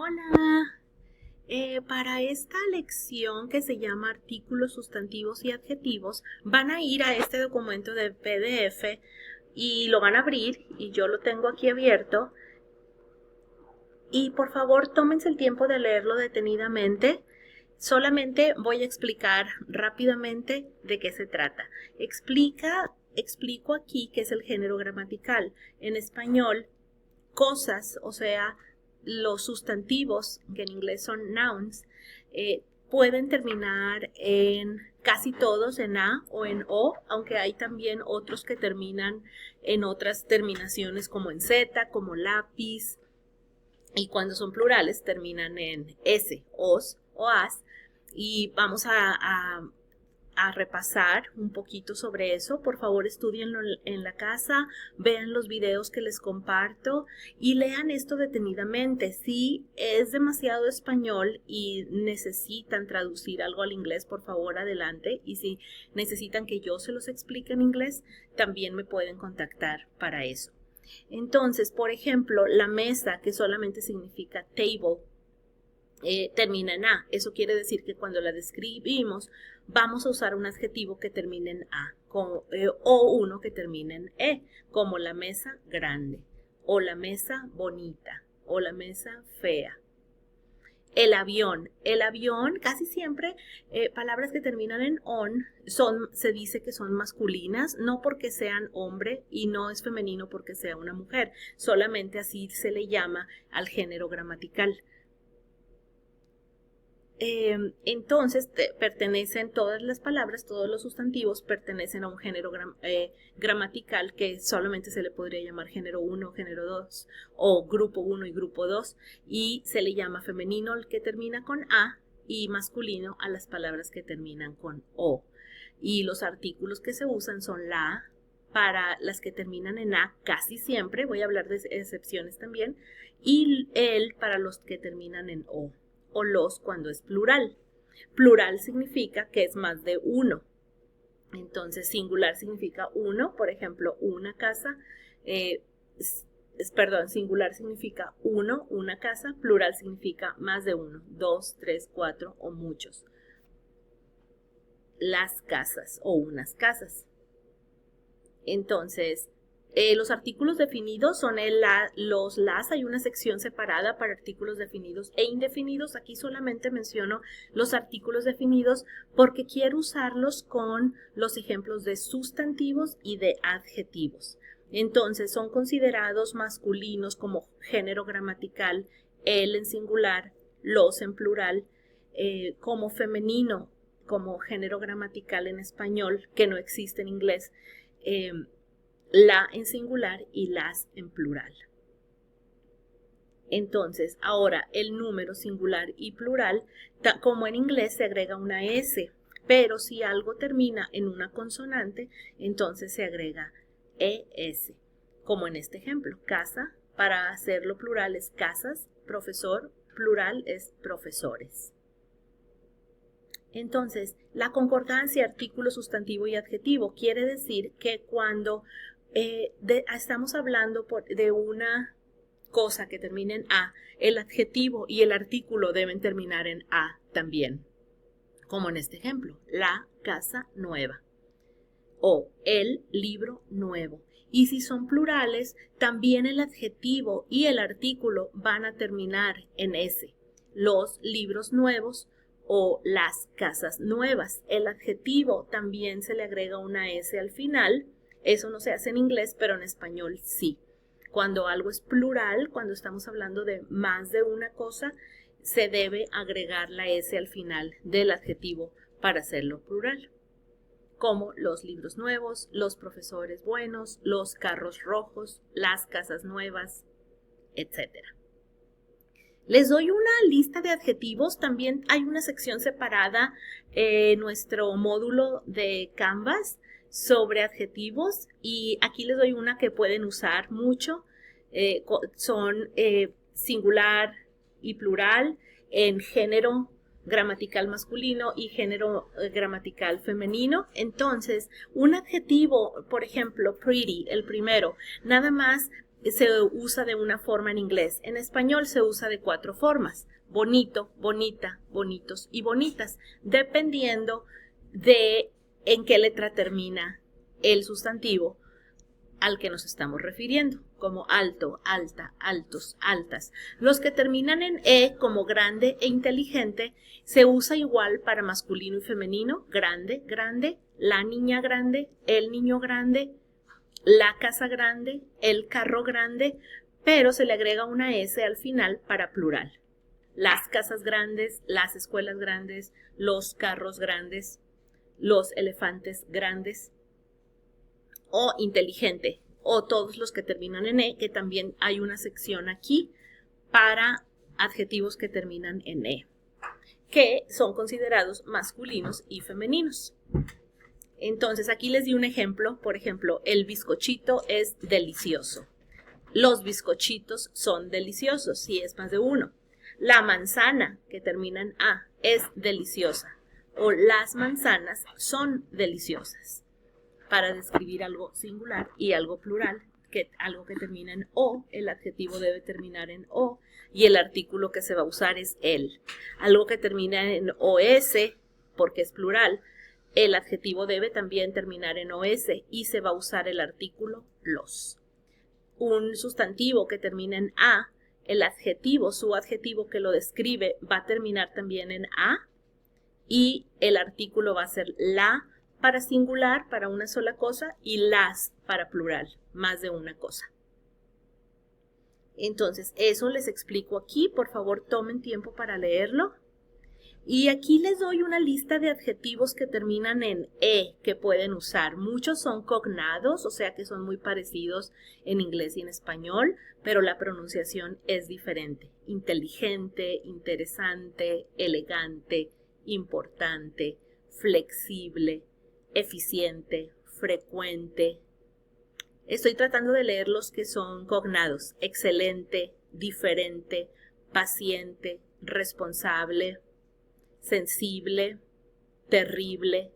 Hola, para esta lección que se llama artículos, sustantivos y adjetivos, van a ir a este documento de PDF y lo van a abrir y yo lo tengo aquí abierto. Y por favor, tómense el tiempo de leerlo detenidamente. Solamente voy a explicar rápidamente de qué se trata. Explico aquí qué es el género gramatical. En español, cosas, o sea, los sustantivos, que en inglés son nouns, pueden terminar en casi todos en A o en O, aunque hay también otros que terminan en otras terminaciones como en Z, como lápiz, y cuando son plurales terminan en S, os o as, y vamos a repasar un poquito sobre eso. Por favor, estudienlo en la casa, vean los videos que les comparto y lean esto detenidamente. Si es demasiado español y necesitan traducir algo al inglés, por favor, adelante. Y si necesitan que yo se los explique en inglés, también me pueden contactar para eso. Entonces, por ejemplo, la mesa, que solamente significa table, termina en A. Eso quiere decir que cuando la describimos vamos a usar un adjetivo que termine en A o uno que termine en E, como la mesa grande o la mesa bonita o la mesa fea. El avión casi siempre palabras que terminan en on se dice que son masculinas, no porque sean hombre y no es femenino porque sea una mujer, solamente así se le llama al género gramatical. Entonces pertenecen todas las palabras, todos los sustantivos pertenecen a un género gramatical que solamente se le podría llamar género 1, género 2 o grupo 1 y grupo 2, y se le llama femenino al que termina con A y masculino a las palabras que terminan con O. Y los artículos que se usan son la para las que terminan en A casi siempre, voy a hablar de excepciones también, y el para los que terminan en O los cuando es plural. Plural significa que es más de uno. Entonces, singular significa uno, por ejemplo, una casa. Singular significa uno, una casa. Plural significa más de uno, 2, 3, 4 o muchos. Las casas o unas casas. Entonces, los artículos definidos son los las, hay una sección separada para artículos definidos e indefinidos. Aquí solamente menciono los artículos definidos porque quiero usarlos con los ejemplos de sustantivos y de adjetivos. Entonces son considerados masculinos como género gramatical, el en singular, los en plural, como femenino, como género gramatical en español, que no existe en inglés, la en singular y las en plural. Entonces, ahora el número singular y plural, como en inglés se agrega una S, pero si algo termina en una consonante, entonces se agrega ES, como en este ejemplo, casa, para hacerlo plural es casas, profesor, plural es profesores. Entonces, la concordancia artículo, sustantivo y adjetivo quiere decir que cuando estamos hablando de una cosa que termina en A, el adjetivo y el artículo deben terminar en A también, como en este ejemplo, la casa nueva o el libro nuevo. Y si son plurales, también el adjetivo y el artículo van a terminar en S, los libros nuevos o las casas nuevas. El adjetivo también se le agrega una S al final. Eso no se hace en inglés, pero en español sí. Cuando algo es plural, cuando estamos hablando de más de una cosa, se debe agregar la S al final del adjetivo para hacerlo plural. Como los libros nuevos, los profesores buenos, los carros rojos, las casas nuevas, etc. Les doy una lista de adjetivos. También hay una sección separada en nuestro módulo de Canvas sobre adjetivos y aquí les doy una que pueden usar mucho. Son singular y plural en género gramatical masculino y género gramatical femenino. Entonces, un adjetivo, por ejemplo, pretty, el primero, nada más se usa de una forma en inglés. En español se usa de 4 formas: bonito, bonita, bonitos y bonitas, dependiendo de en qué letra termina el sustantivo al que nos estamos refiriendo, como alto, alta, altos, altas. Los que terminan en E, como grande e inteligente, se usa igual para masculino y femenino: grande, grande, la niña grande, el niño grande, la casa grande, el carro grande, pero se le agrega una S al final para plural: las casas grandes, las escuelas grandes, los carros grandes, los elefantes grandes. O inteligente, o todos los que terminan en E, que también hay una sección aquí para adjetivos que terminan en E, que son considerados masculinos y femeninos. Entonces aquí les di un ejemplo. Por ejemplo, el bizcochito es delicioso. Los bizcochitos son deliciosos, si es más de uno. La manzana, que termina en A, es deliciosa. O las manzanas son deliciosas, para describir algo singular y algo plural, algo que termina en O, el adjetivo debe terminar en O y el artículo que se va a usar es el. Algo que termina en OS, porque es plural, el adjetivo debe también terminar en OS y se va a usar el artículo los. Un sustantivo que termina en A, el adjetivo, su adjetivo que lo describe, va a terminar también en A y el artículo va a ser la para singular, para una sola cosa, y las para plural, más de una cosa. Entonces, eso les explico aquí. Por favor, tomen tiempo para leerlo. Y aquí les doy una lista de adjetivos que terminan en E que pueden usar. Muchos son cognados, o sea que son muy parecidos en inglés y en español, pero la pronunciación es diferente. Inteligente, interesante, elegante, importante, flexible, eficiente, frecuente. Estoy tratando de leer los que son cognados: excelente, diferente, paciente, responsable, sensible, terrible,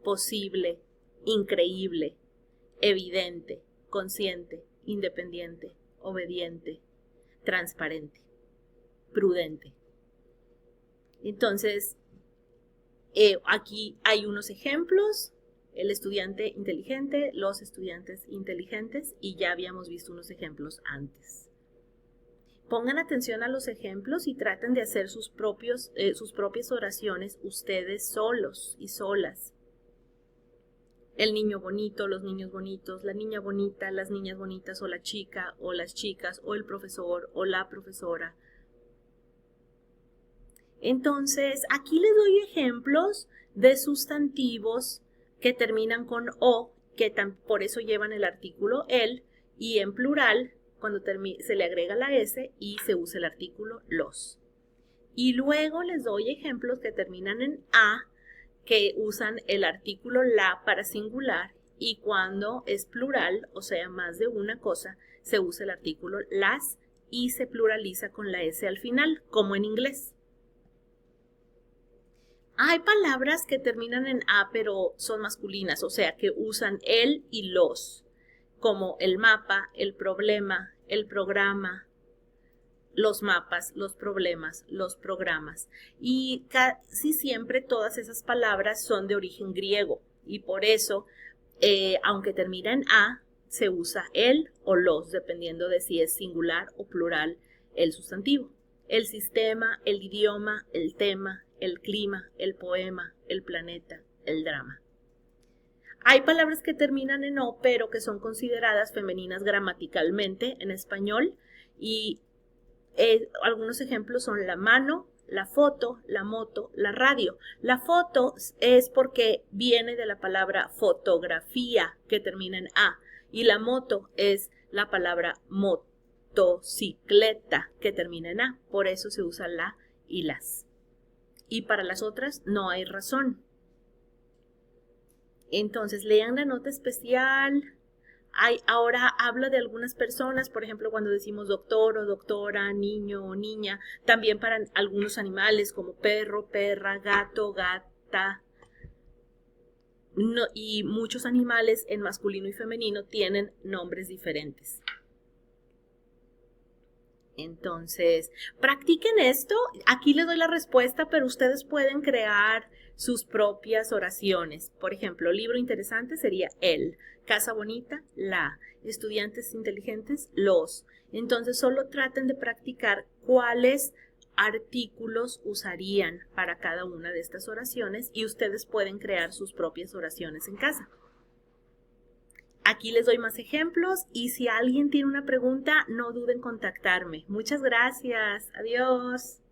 posible, increíble, evidente, consciente, independiente, obediente, transparente, prudente. Entonces, aquí hay unos ejemplos: el estudiante inteligente, los estudiantes inteligentes, y ya habíamos visto unos ejemplos antes. Pongan atención a los ejemplos y traten de hacer sus propias oraciones ustedes solos y solas. El niño bonito, los niños bonitos, la niña bonita, las niñas bonitas, o la chica, o las chicas, o el profesor, o la profesora. Entonces, aquí les doy ejemplos de sustantivos que terminan con O, que por eso llevan el artículo el, y en plural, cuando se le agrega la S y se usa el artículo los. Y luego les doy ejemplos que terminan en A, que usan el artículo la para singular, y cuando es plural, o sea, más de una cosa, se usa el artículo las y se pluraliza con la S al final, como en inglés. Hay palabras que terminan en A pero son masculinas, o sea que usan el y los, como el mapa, el problema, el programa, los mapas, los problemas, los programas. Y casi siempre todas esas palabras son de origen griego y por eso, aunque termina en A, se usa el o los, dependiendo de si es singular o plural el sustantivo. El sistema, el idioma, el tema, el clima, el poema, el planeta, el drama. Hay palabras que terminan en O, pero que son consideradas femeninas gramaticalmente en español, y algunos ejemplos son la mano, la foto, la moto, la radio. La foto es porque viene de la palabra fotografía, que termina en A, y la moto es la palabra motocicleta, que termina en A, por eso se usa la y las. Y para las otras no hay razón. Entonces lean la nota especial. Ahora hablo de algunas personas, por ejemplo, cuando decimos doctor o doctora, niño o niña, también para algunos animales como perro, perra, gato, gata. Y muchos animales en masculino y femenino tienen nombres diferentes. Entonces, practiquen esto. Aquí les doy la respuesta, pero ustedes pueden crear sus propias oraciones. Por ejemplo, libro interesante sería el, casa bonita, la, estudiantes inteligentes, los. Entonces, solo traten de practicar cuáles artículos usarían para cada una de estas oraciones y ustedes pueden crear sus propias oraciones en casa. Aquí les doy más ejemplos y si alguien tiene una pregunta, no duden en contactarme. Muchas gracias. Adiós.